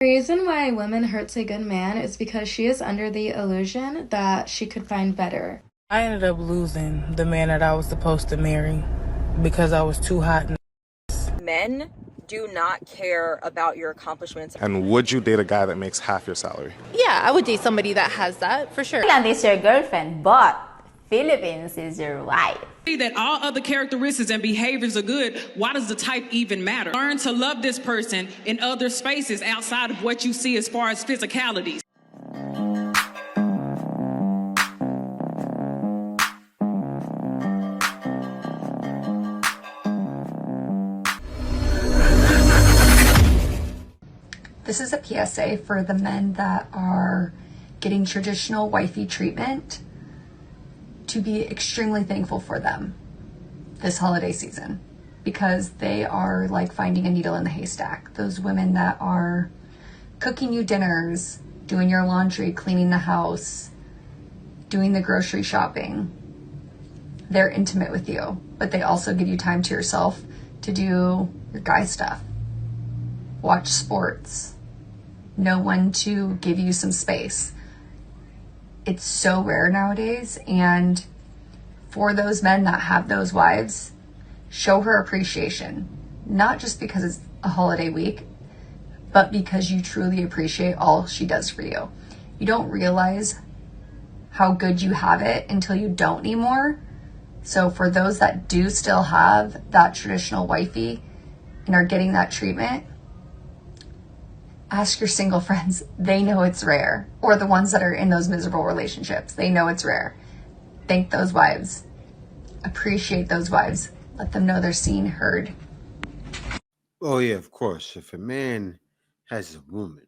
The reason why women hurts a good man is because she is under the illusion that she could find better. I ended up losing the man that I was supposed to marry because I was too hot. Men do not care about your accomplishments. And would you date a guy that makes half your salary? Yeah, I would date somebody that has that, for sure. Thailand is your girlfriend, but Philippines is your wife. That all other characteristics and behaviors are good, why does the type even matter? Learn to love this person in other spaces outside of what you see as far as physicalities. This is a PSA for the men that are getting traditional wifey treatment to be extremely thankful for them this holiday season, because they are like finding a needle in the haystack. Those women that are cooking you dinners, doing your laundry, cleaning the house, doing the grocery shopping, they're intimate with you, but they also give you time to yourself to do your guy stuff, watch sports, know when to give you some space. It's so rare nowadays, and for those men that have those wives, show her appreciation, not just because it's a holiday week, but because you truly appreciate all she does for you. You don't realize how good you have it until you don't anymore. So for those that do still have that traditional wifey and are getting that treatment, ask your single friends. They know it's rare. Or the ones that are in those miserable relationships. They know it's rare. Thank those wives. Appreciate those wives. Let them know they're seen, heard. Oh, yeah, of course. If a man has a woman,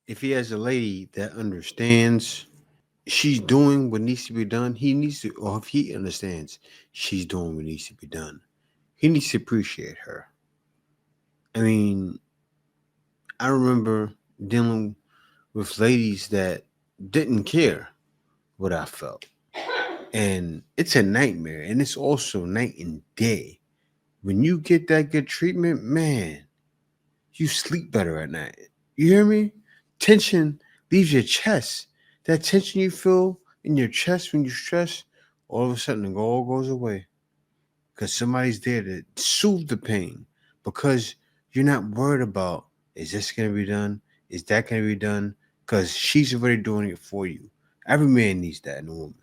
if he has a lady that understands she's doing what needs to be done, he needs to, or if he understands she's doing what needs to be done, he needs to appreciate her. I mean, I remember dealing with ladies that didn't care what I felt. And it's a nightmare. And it's also night and day. When you get that good treatment, man, you sleep better at night. You hear me? Tension leaves your chest. That tension you feel in your chest when you stress, all of a sudden it all goes away. Because somebody's there to soothe the pain. Because you're not worried about, is this going to be done? Is that going to be done? Because she's already doing it for you. Every man needs that in a woman.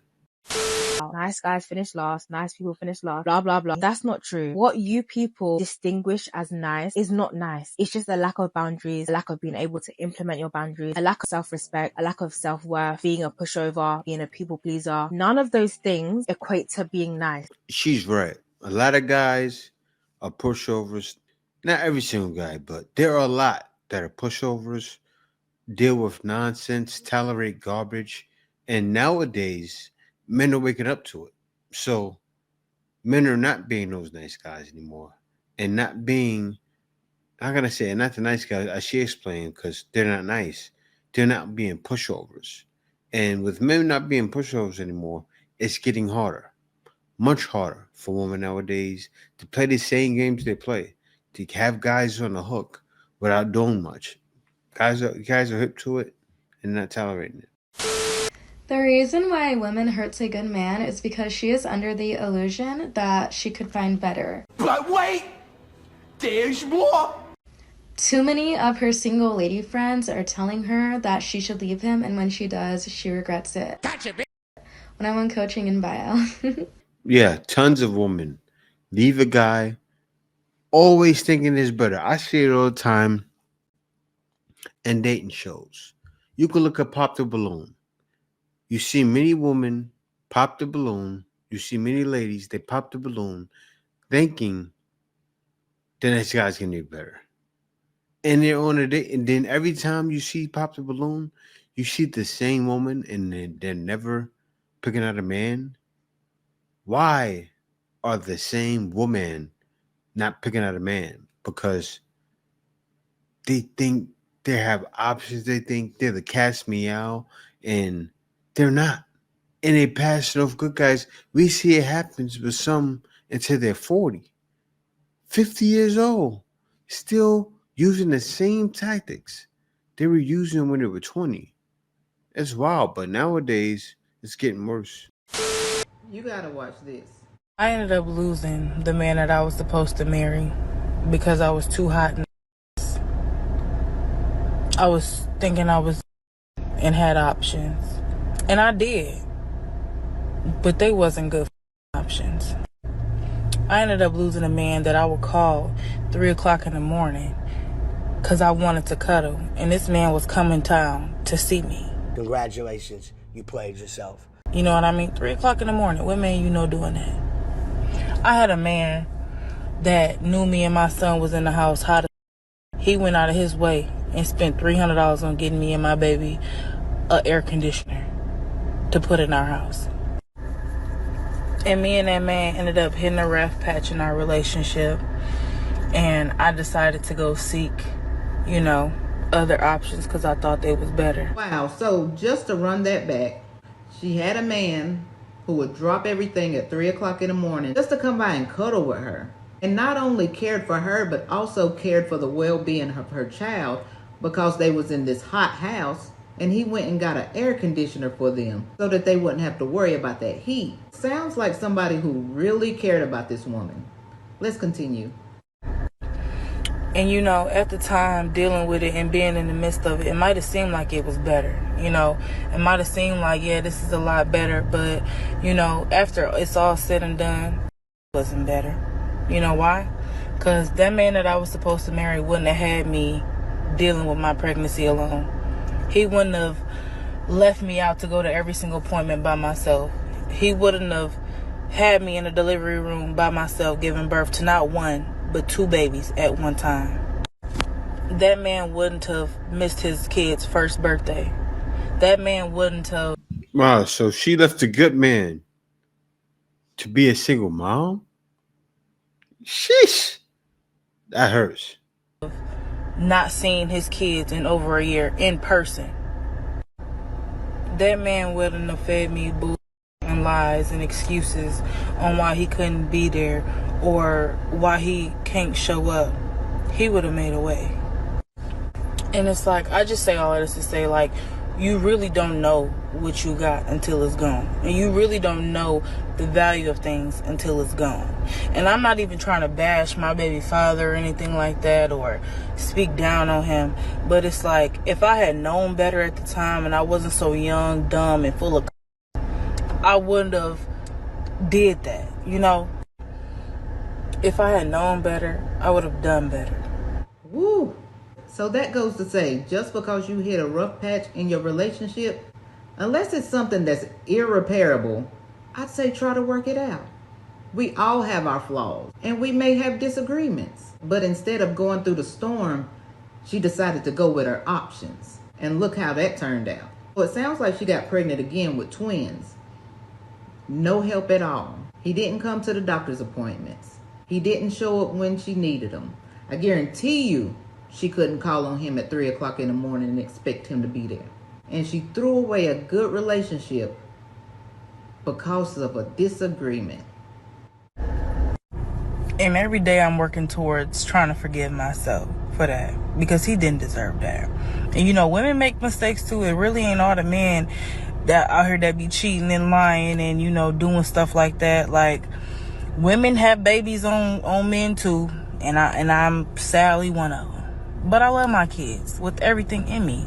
Nice guys finish last, nice people finish last, blah, blah, blah. That's not true. What you people distinguish as nice is not nice. It's just a lack of boundaries, a lack of being able to implement your boundaries, a lack of self-respect, a lack of self-worth, being a pushover, being a people pleaser. None of those things equate to being nice. She's right. A lot of guys are pushovers. Not every single guy, but there are a lot that are pushovers, deal with nonsense, tolerate garbage. And nowadays, men are waking up to it. So men are not being those nice guys anymore. And not being, how can I say it? Not the nice guys, as she explained, because they're not nice. They're not being pushovers. And with men not being pushovers anymore, it's getting harder. Much harder for women nowadays to play the same games they play. To have guys on the hook without doing much. Guys are hip to it and not tolerating it. The reason why women hurts a good man is because she is under the illusion that she could find better. But wait, there's more. Too many of her single lady friends are telling her that she should leave him, and when she does, she regrets it. Gotcha, bitch. When I went coaching in bio. Yeah, tons of women leave a guy always thinking it's better. I see it all the time in dating shows. You can look at Pop the Balloon. You see many women pop the balloon. You see many ladies, they pop the balloon thinking the next guy's going to be better. And they're on a date. And then every time you see pop the balloon, you see the same woman and they're never picking out a man. Why are the same woman not picking out a man? Because they think they have options. They think they're the cat's meow, and they're not. And they pass it off good guys. We see it happens with some until they're 40, 50 years old, still using the same tactics They were using them when they were 20. It's wild, but nowadays it's getting worse. You gotta watch this. I ended up losing the man that I was supposed to marry because I was too hot. I was thinking I was and had options. And I did. But they wasn't good options. I ended up losing a man that I would call 3 o'clock in the morning because I wanted to cuddle. And this man was coming town to see me. Congratulations, you played yourself. You know what I mean? 3 o'clock in the morning. What man you know doing that? I had a man that knew me and my son was in the house hot. He went out of his way and spent $300 on getting me and my baby an air conditioner to put in our house. And me and that man ended up hitting a rough patch in our relationship. And I decided to go seek, other options because I thought they was better. Wow, so just to run that back, she had a man who would drop everything at 3 o'clock in the morning just to come by and cuddle with her. And not only cared for her, but also cared for the well-being of her child because they was in this hot house. And he went and got an air conditioner for them so that they wouldn't have to worry about that heat. Sounds like somebody who really cared about this woman. Let's continue. And at the time, dealing with it and being in the midst of it, it might have seemed like it was better. It might have seemed like, yeah, this is a lot better. But, after it's all said and done, it wasn't better. You know why? Because that man that I was supposed to marry wouldn't have had me dealing with my pregnancy alone. He wouldn't have left me out to go to every single appointment by myself. He wouldn't have had me in a delivery room by myself giving birth to not one, but 2 babies at one time. That man wouldn't have missed his kid's first birthday. That man wouldn't have... Wow, so she left a good man to be a single mom? Sheesh. That hurts. Not seeing his kids in over a year in person. That man wouldn't have fed me bull and lies and excuses on why he couldn't be there or why he can't show up. He would have made a way. And it's like, I just say all of this to say, like, you really don't know what you got until it's gone. And you really don't know the value of things until it's gone. And I'm not even trying to bash my baby father or anything like that or speak down on him. But it's like, if I had known better at the time and I wasn't so young, dumb, and full of I wouldn't have did that, If I had known better, I would have done better. Woo! So that goes to say, just because you hit a rough patch in your relationship, unless it's something that's irreparable, I'd say try to work it out. We all have our flaws, and we may have disagreements. But instead of going through the storm, she decided to go with her options. And look how that turned out. Well, it sounds like she got pregnant again with twins. No help at all. He didn't come to the doctor's appointments. He didn't show up when she needed him. I guarantee you, she couldn't call on him at 3 o'clock in the morning and expect him to be there. And she threw away a good relationship because of a disagreement. And every day I'm working towards trying to forgive myself for that because he didn't deserve that. And women make mistakes too. It really ain't all the men that out here that be cheating and lying and doing stuff like that. Like, women have babies on men too, and I'm sadly one of them. But I love my kids with everything in me.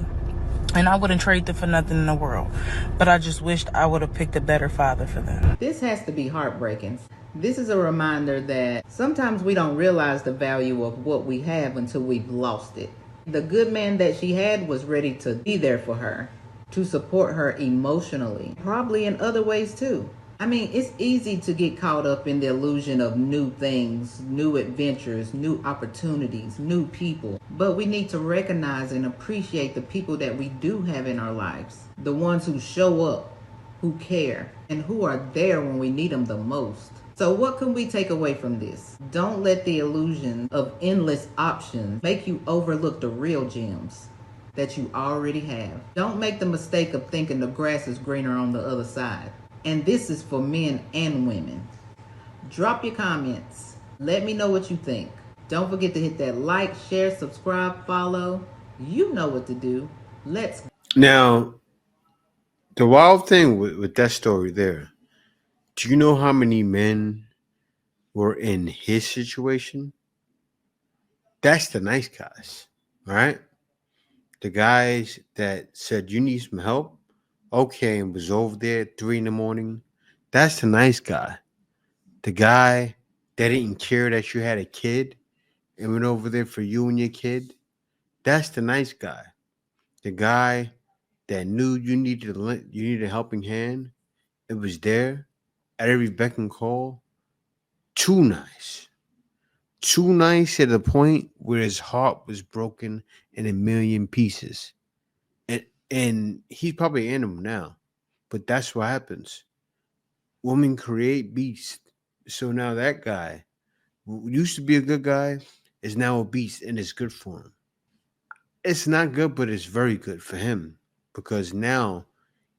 And I wouldn't trade them for nothing in the world. But I just wished I would have picked a better father for them. This has to be heartbreaking. This is a reminder that sometimes we don't realize the value of what we have until we've lost it. The good man that she had was ready to be there for her, to support her emotionally, probably in other ways too. I mean, it's easy to get caught up in the illusion of new things, new adventures, new opportunities, new people. But we need to recognize and appreciate the people that we do have in our lives. The ones who show up, who care, and who are there when we need them the most. So what can we take away from this? Don't let the illusion of endless options make you overlook the real gems that you already have. Don't make the mistake of thinking the grass is greener on the other side. And this is for men and women. Drop your comments. Let me know what you think. Don't forget to hit that like, share, subscribe, follow. You know what to do. Let's. Now, the wild thing with that story there, do you know how many men were in his situation? That's the nice guys, right? The guys that said, you need some help? Okay, and was over there at 3 in the morning. That's the nice guy. The guy that didn't care that you had a kid and went over there for you and your kid. That's the nice guy. The guy that knew you needed a helping hand. It was there at every beck and call. Too nice. Too nice to the point where his heart was broken in a million pieces. And he's probably an animal now. But that's what happens. Women create beasts. So now that guy, who used to be a good guy, is now a beast and it's good for him. It's not good, but it's very good for him because now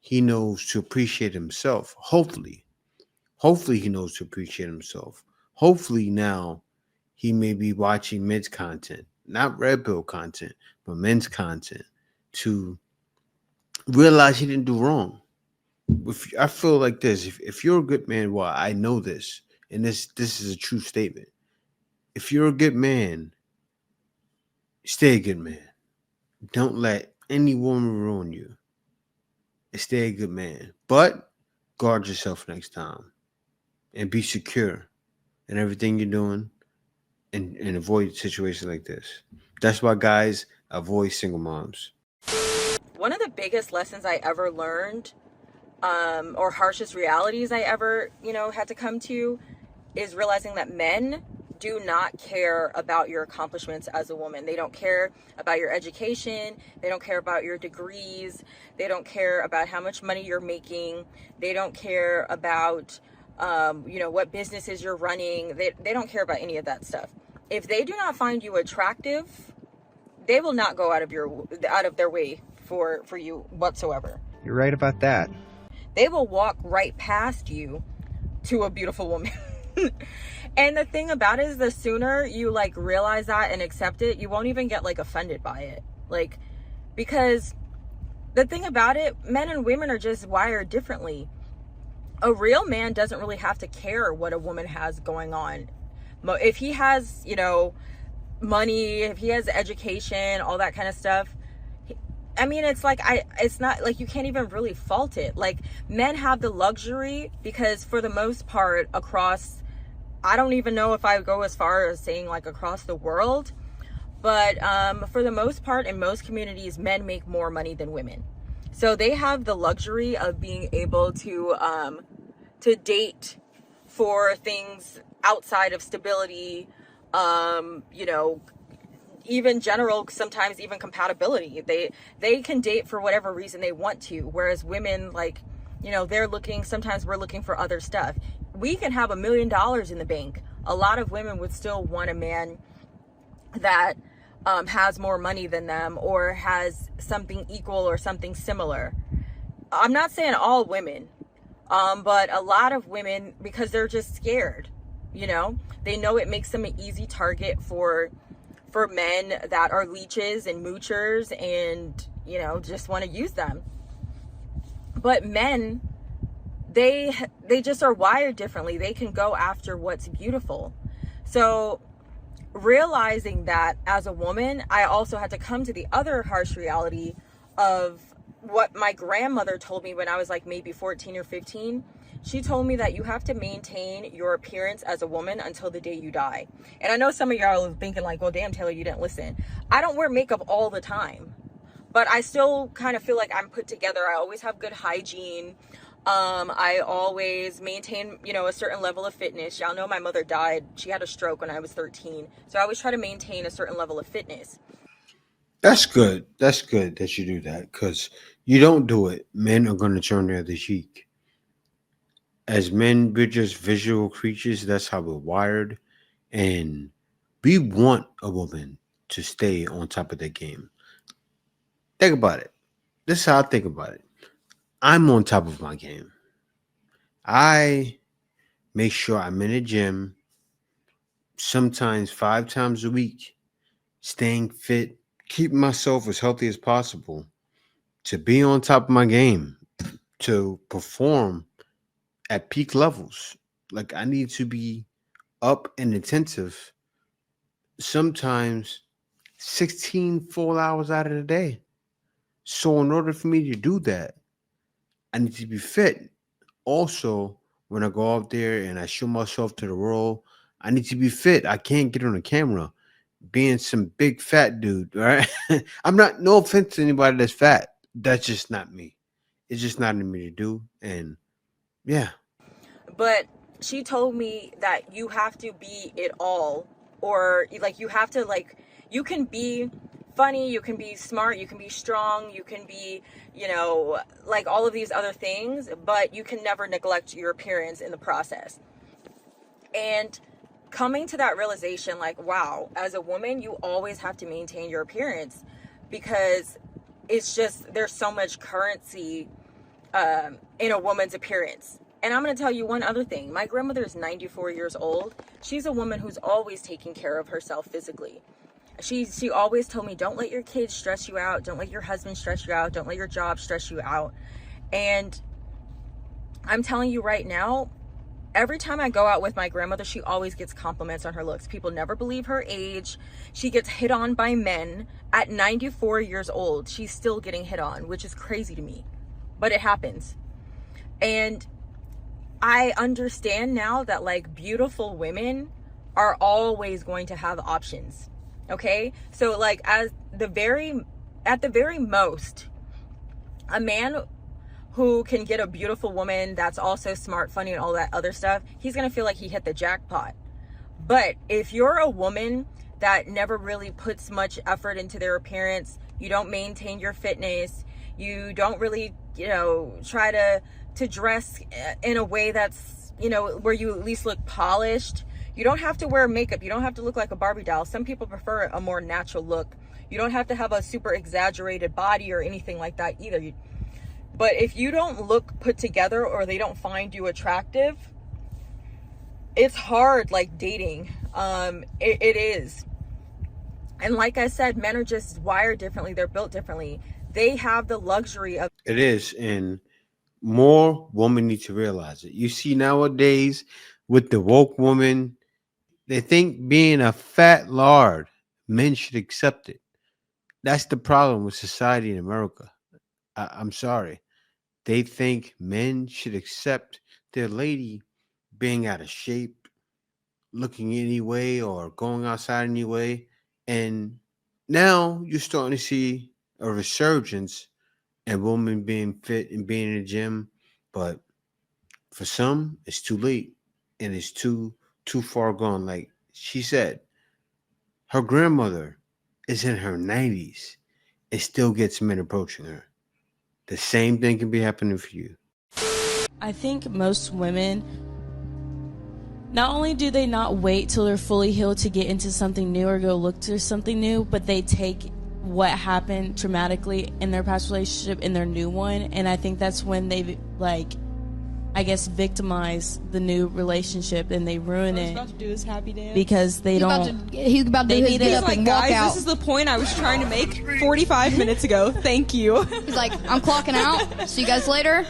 he knows to appreciate himself. Hopefully he knows to appreciate himself. Hopefully now he may be watching men's content, not red pill content, but men's content to realize he didn't do wrong. I feel like this. If you're a good man, well, I know this, and this is a true statement. If you're a good man, stay a good man. Don't let any woman ruin you. Stay a good man, but guard yourself next time and be secure in everything you're doing, and avoid situations like this. That's why guys avoid single moms. One of the biggest lessons I ever learned, or harshest realities I ever, had to come to, is realizing that men do not care about your accomplishments as a woman. They don't care about your education. They don't care about your degrees. They don't care about how much money you're making. They don't care about, what businesses you're running. They don't care about any of that stuff. If they do not find you attractive, they will not go out of their way for you whatsoever. You're right about that. They will walk right past you to a beautiful woman. And the thing about it is, the sooner you realize that and accept it, you won't even get offended by it. Because the thing about it, men and women are just wired differently. A real man doesn't really have to care what a woman has going on. If he has, money, if he has education, all that kind of stuff, it's not you can't even really fault it. Men have the luxury, because for the most part across, I don't even know if I go as far as saying across the world, but for the most part in most communities, men make more money than women. So they have the luxury of being able to date for things outside of stability, even general, sometimes even compatibility. They can date for whatever reason they want to, whereas women, sometimes we're looking for other stuff. We can have $1 million in the bank. A lot of women would still want a man that has more money than them, or has something equal or something similar. I'm not saying all women, but a lot of women, because they're just scared. They know it makes them an easy target for men that are leeches and moochers and, just want to use them. But men, they just are wired differently. They can go after what's beautiful. So realizing that as a woman, I also had to come to the other harsh reality of what my grandmother told me when I was maybe 14 or 15. She told me that you have to maintain your appearance as a woman until the day you die. And I know some of y'all are thinking well, damn, Taylor, you didn't listen. I don't wear makeup all the time, but I still kind of feel like I'm put together. I always have good hygiene. I always maintain, a certain level of fitness. Y'all know my mother died. She had a stroke when I was 13. So I always try to maintain a certain level of fitness. That's good. That's good that you do that, because you don't do it, men are going to turn the other cheek. As men, we're just visual creatures. That's how we're wired. And we want a woman to stay on top of their game. Think about it. This is how I think about it. I'm on top of my game. I make sure I'm in the gym, sometimes 5 times a week, staying fit, keep myself as healthy as possible, to be on top of my game, to perform at peak levels. Like I need to be up and attentive sometimes 16 full hours out of the day. So in order for me to do that, I need to be fit. Also, when I go out there and I show myself to the world, I need to be fit. I can't get on the camera being some big fat dude, right? I'm not, no offense to anybody that's fat. That's just not me. It's just not in me to do. And yeah. But she told me that you have to be it all, or like you have to, like, you can be funny, you can be smart, you can be strong, you can be, you know, like all of these other things, but you can never neglect your appearance in the process. And coming to that realization, like, wow, as a woman, you always have to maintain your appearance, because it's just, there's so much currency in a woman's appearance. And I'm going to tell you one other thing. My grandmother is 94 years old. She's a woman who's always taking care of herself physically. She always told me, don't let your kids stress you out. Don't let your husband stress you out. Don't let your job stress you out. And I'm telling you right now, every time I go out with my grandmother, she always gets compliments on her looks. People never believe her age. She gets hit on by men at 94 years old. She's still getting hit on, which is crazy to me, but it happens. And I understand now that, like, beautiful women are always going to have options. Okay? So, like, at the very most, a man who can get a beautiful woman that's also smart, funny, and all that other stuff, he's gonna feel like he hit the jackpot. But if you're a woman that never really puts much effort into their appearance, you don't maintain your fitness, you don't really, you know, try to dress in a way that's, you know, where you at least look polished. You don't have to wear makeup. You don't have to look like a Barbie doll. Some people prefer a more natural look. You don't have to have a super exaggerated body or anything like that either. But if you don't look put together, or they don't find you attractive, it's hard, like, dating. It is. And like I said, men are just wired differently. They're built differently. They have the luxury of... It is. And more women need to realize it. You see nowadays with the woke woman, they think being a fat lard, men should accept it. That's the problem with society in America. I'm sorry. They think men should accept their lady being out of shape, looking any way, or going outside anyway. And now you're starting to see a resurgence and women being fit and being in the gym, but for some, it's too late and it's too far gone. Like she said, her grandmother is in her 90s and still gets men approaching her. The same thing can be happening for you. I think most women, not only do they not wait till they're fully healed to get into something new or go look to something new, but they take what happened traumatically in their past relationship in their new one. And I think that's when they, like, I guess, victimize the new relationship and they ruin it. About to do his happy dance because they he's about to do his get up and walk out. This is the point I was trying to make 45 minutes ago. Thank you. He's like, I'm clocking out. See you guys later.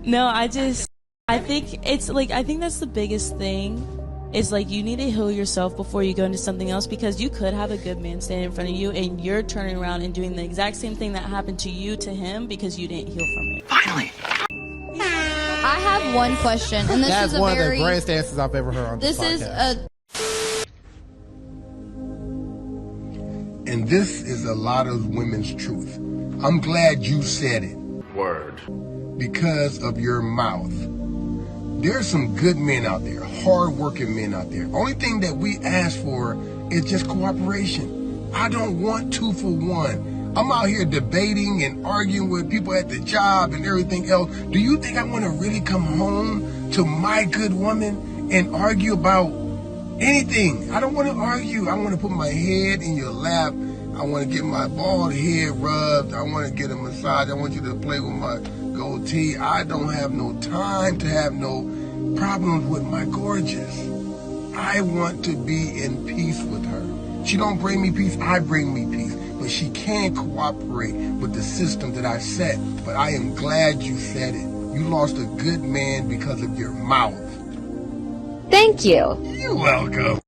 No, I think it's like, I think that's the biggest thing. It's like you need to heal yourself before you go into something else, because you could have a good man standing in front of you and you're turning around and doing the exact same thing that happened to you to him because you didn't heal from it. Finally. I have one question, and this That's is one of the greatest answers I've ever heard on this podcast. And this is a lot of women's truth. I'm glad you said it. Word. Because of your mouth. There's some good men out there, hard-working men out there. Only thing that we ask for is just cooperation. I don't want 2 for 1. I'm out here debating and arguing with people at the job and everything else. Do you think I want to really come home to my good woman and argue about anything? I don't want to argue. I want to put my head in your lap. I want to get my bald head rubbed. I want to get a massage. I want you to play with my goatee. I don't have no time to have no problems with my gorgeous. I want to be in peace with her. She don't bring me peace. I bring me peace. but she can cooperate with the system that I set. But I am glad you said it. You lost a good man because of your mouth. Thank you. You're welcome.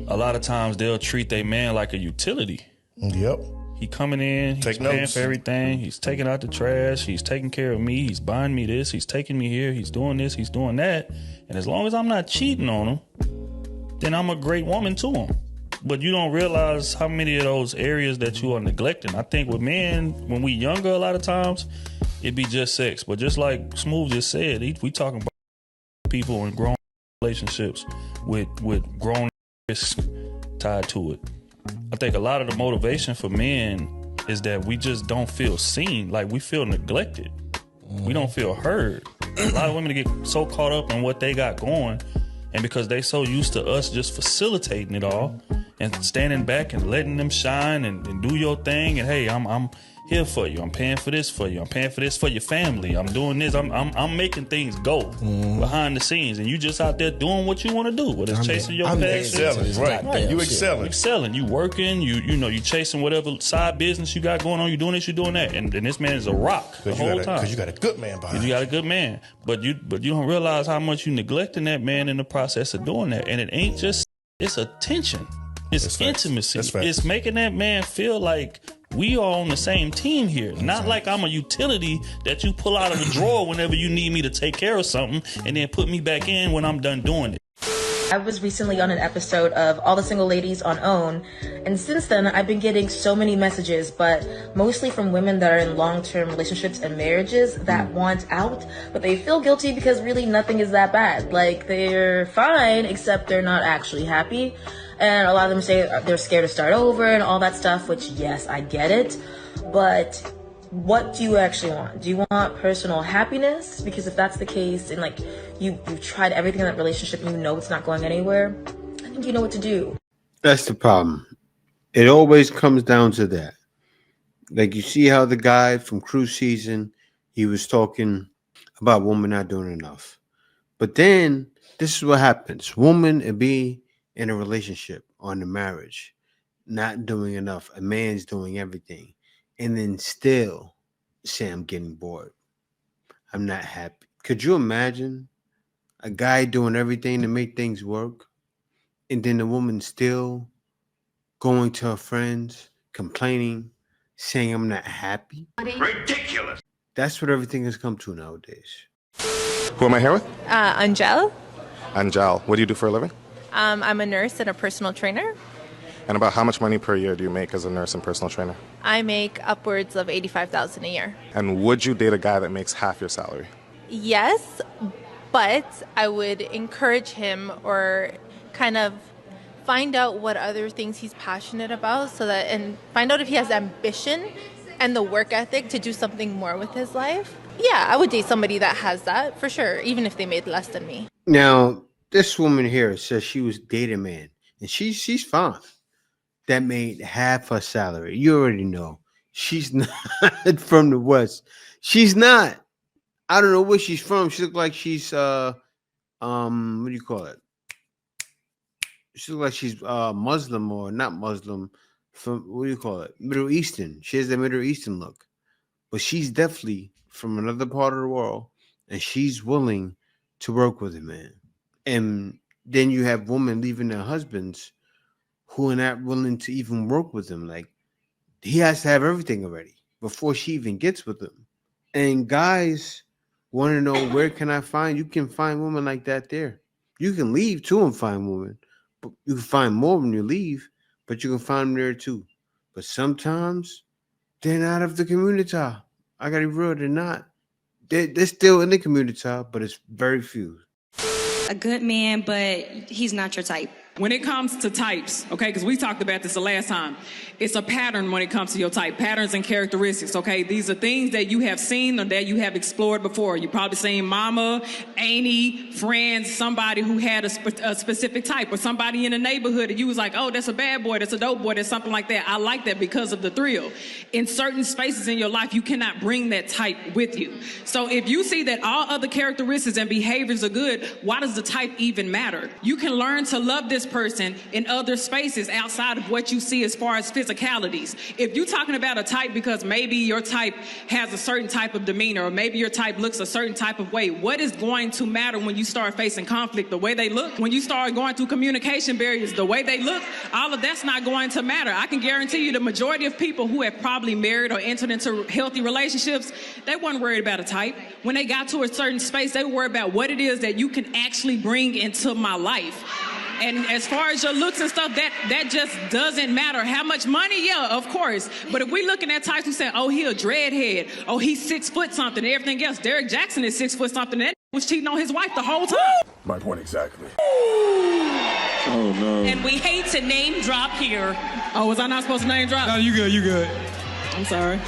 A lot of times they'll treat their man like a utility. Yep. He coming in, he's paying for everything, he's taking out the trash, he's taking care of me, he's buying me this, he's taking me here, he's doing this, he's doing that. And as long as I'm not cheating on him, then I'm a great woman to him. But you don't realize how many of those areas that you are neglecting. I think with men, when we younger, a lot of times, it be just sex. But just like Smooth just said, we talking about people in grown relationships with grown risks tied to it. I think a lot of the motivation for men is that we just don't feel seen. Like, we feel neglected. We don't feel heard. A lot of women get so caught up in what they got going, and because they so used to us just facilitating it all and standing back and letting them shine and do your thing, and hey, I'm here for you. I'm paying for this for you. I'm paying for this for your family. I'm doing this. I'm making things go behind the scenes, and you just out there doing what you want to do. Whether it's chasing your passion, excelling, right? You excelling. You working. You chasing whatever side business you got going on. You doing this. You doing that. And this man is a rock the whole time. Because you got a good man behind you. You got a good man, but you don't realize how much you neglecting that man in the process of doing that. And it ain't just, it's attention. It's intimacy. It's making that man feel like we are on the same team here. Not like I'm a utility that you pull out of the drawer whenever you need me to take care of something and then put me back in when I'm done doing it. I was recently on an episode of All the Single Ladies on OWN, and since then I've been getting so many messages, but mostly from women that are in long-term relationships and marriages that want out, but they feel guilty because really nothing is that bad. Like, they're fine, except they're not actually happy. And a lot of them say they're scared to start over and all that stuff, which, yes, I get it. But what do you actually want? Do you want personal happiness? Because if that's the case, and like you've tried everything in that relationship and you know it's not going anywhere, I think you know what to do. That's the problem. It always comes down to that. Like, you see how the guy from Cruise Season, he was talking about women not doing enough. But then this is what happens. Woman and be in a relationship or in a marriage, not doing enough. A man's doing everything. And then still say, I'm getting bored. I'm not happy. Could you imagine a guy doing everything to make things work, and then the woman still going to her friends, complaining, saying, I'm not happy? Ridiculous. That's what everything has come to nowadays. Who am I here with? Angel. Angel. What do you do for a living? I'm a nurse and a personal trainer. And about how much money per year do you make as a nurse and personal trainer? I make upwards of $85,000 a year. And would you date a guy that makes half your salary? Yes, but I would encourage him or kind of find out what other things he's passionate about and find out if he has ambition and the work ethic to do something more with his life. Yeah, I would date somebody that has that for sure, even if they made less than me. Now, this woman here says she was dating a man, and she's fine. That made half her salary. You already know. She's not from the West. She's not. I don't know where she's from. She looks like she's what do you call it? She looks like she's Muslim or not Muslim. From what do you call it? Middle Eastern. She has a Middle Eastern look. But she's definitely from another part of the world, and she's willing to work with a man. And then you have women leaving their husbands who are not willing to even work with them. Like, he has to have everything already before she even gets with him. And guys want to know, where can I find? You can find women like that there. You can leave too and find women. But you can find more when you leave, but you can find them there too. But sometimes they're not of the community. I got to be real, they're not. They're still in the community, but it's very few. A good man, but he's not your type. When it comes to types, okay, because we talked about this the last time, it's a pattern when it comes to your type, patterns and characteristics, okay? These are things that you have seen or that you have explored before. You've probably seen mama, auntie, friends, somebody who had a specific type, or somebody in the neighborhood and you was like, oh, that's a bad boy, that's a dope boy, that's something like that. I like that because of the thrill. In certain spaces in your life, you cannot bring that type with you. So if you see that all other characteristics and behaviors are good, why does the type even matter? You can learn to love this this person in other spaces outside of what you see as far as physicalities. If you're talking about a type because maybe your type has a certain type of demeanor, or maybe your type looks a certain type of way, what is going to matter when you start facing conflict? The way they look? When you start going through communication barriers, the way they look? All of that's not going to matter. I can guarantee you the majority of people who have probably married or entered into healthy relationships, they weren't worried about a type. When they got to a certain space, they were worried about what it is that you can actually bring into my life. And as far as your looks and stuff, that just doesn't matter. How much money? Yeah, of course. But if we looking at types who say, oh, he a dreadhead, oh, he's 6 foot something, and everything else. Derek Jackson is 6 foot something. That was cheating on his wife the whole time. My point exactly. Oh, no. And we hate to name drop here. Oh, was I not supposed to name drop? No, you good, you good. I'm sorry.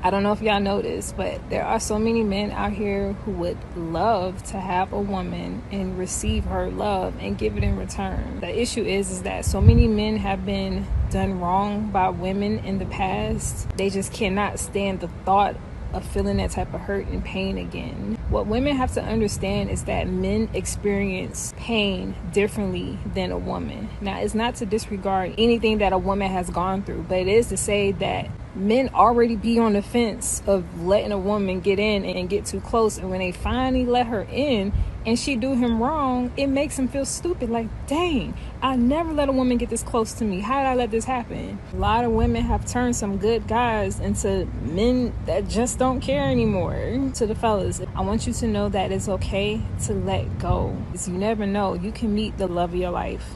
I don't know if y'all know this, but there are so many men out here who would love to have a woman and receive her love and give it in return. The issue is that so many men have been done wrong by women in the past. They just cannot stand the thought of feeling that type of hurt and pain again. What women have to understand is that men experience pain differently than a woman. Now, it's not to disregard anything that a woman has gone through, but it is to say that men already be on the fence of letting a woman get in and get too close, and when they finally let her in and she do him wrong, it makes him feel stupid. Like, dang, I never let a woman get this close to me. How did I let this happen? A lot of women have turned some good guys into men that just don't care anymore. To the fellas, I want you to know that it's okay to let go, because you never know, you can meet the love of your life.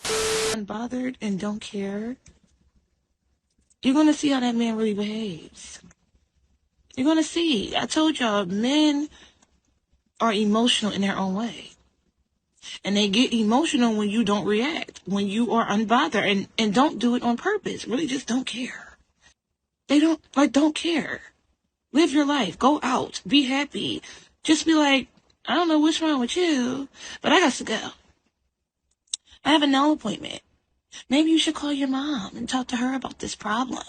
Unbothered and don't care, you're gonna see how that man really behaves. You're gonna see. I told y'all, men are emotional in their own way. And they get emotional when you don't react, when you are unbothered, and don't do it on purpose. Really just don't care. They don't care. Live your life. Go out. Be happy. Just be like, I don't know what's wrong with you, but I got to go. I have a nail appointment. Maybe you should call your mom and talk to her about this problem.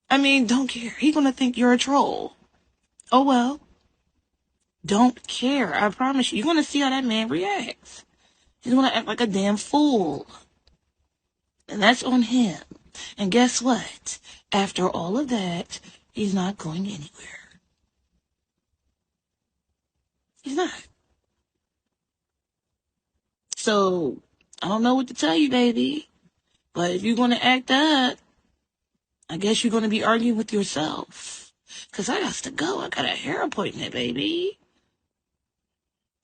I mean, don't care. He's gonna think you're a troll. Oh well. Don't care. I promise you. You're gonna see how that man reacts. He's gonna act like a damn fool. And that's on him. And guess what? After all of that, he's not going anywhere. He's not. So, I don't know what to tell you, baby. But if you're gonna act up, I guess you're gonna be arguing with yourself. 'Cause I got to go. I got a hair appointment, baby.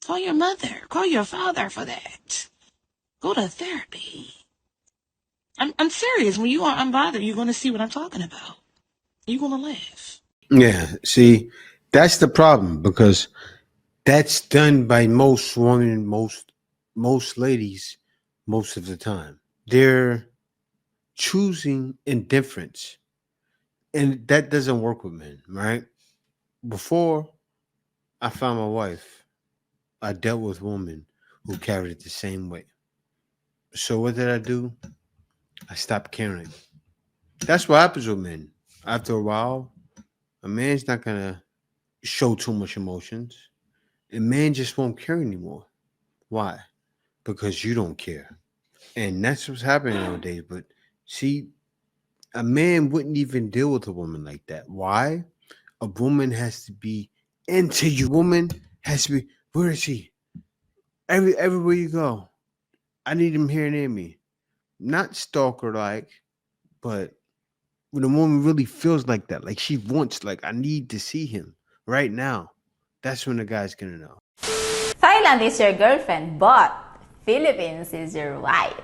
Call your mother. Call your father for that. Go to therapy. I'm serious. When you are unbothered, you're going to see what I'm talking about. You're going to laugh. Yeah, see, that's the problem, because that's done by most women, most ladies, most of the time. They're choosing indifference, and that doesn't work with men, right? Before I found my wife, I dealt with women who carried it the same way. So what did I do? I stopped caring. That's what happens with men. After a while, a man's not gonna show too much emotions. A man just won't care anymore. Why? Because you don't care. And that's what's happening nowadays. But see, a man wouldn't even deal with a woman like that. Why? A woman has to be into you. Woman has to be, where is he? Everywhere you go, I need him here near me. Not stalker like, but when a woman really feels like that, like she wants, like, I need to see him right now, that's when the guy's gonna know. Thailand is your girlfriend, but Philippines is your wife.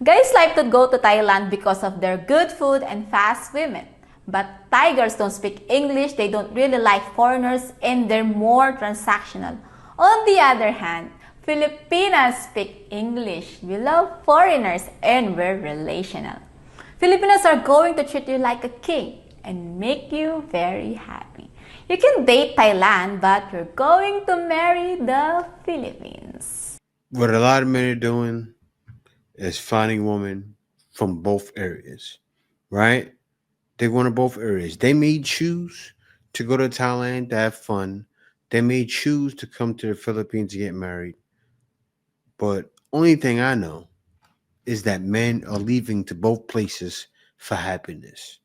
Guys like to go to Thailand because of their good food and fast women. But Thai girls don't speak English, they don't really like foreigners, and they're more transactional. On the other hand, Filipinas speak English. We love foreigners and we're relational. Filipinos are going to treat you like a king and make you very happy. You can date Thailand, but you're going to marry the Philippines. What a lot of men are doing is finding women from both areas, right? They go to both areas. They may choose to go to Thailand to have fun. They may choose to come to the Philippines to get married. But only thing I know is that men are leaving to both places for happiness.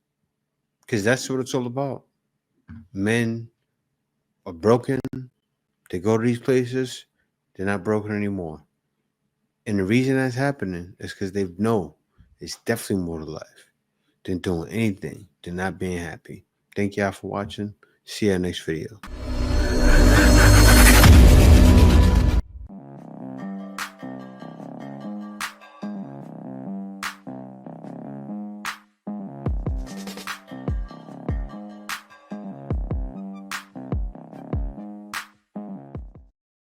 Because that's what it's all about. Men are broken. They go to these places. They're not broken anymore. And the reason that's happening is because they know it's definitely more to life than doing anything, than not being happy. Thank y'all for watching. See you next video.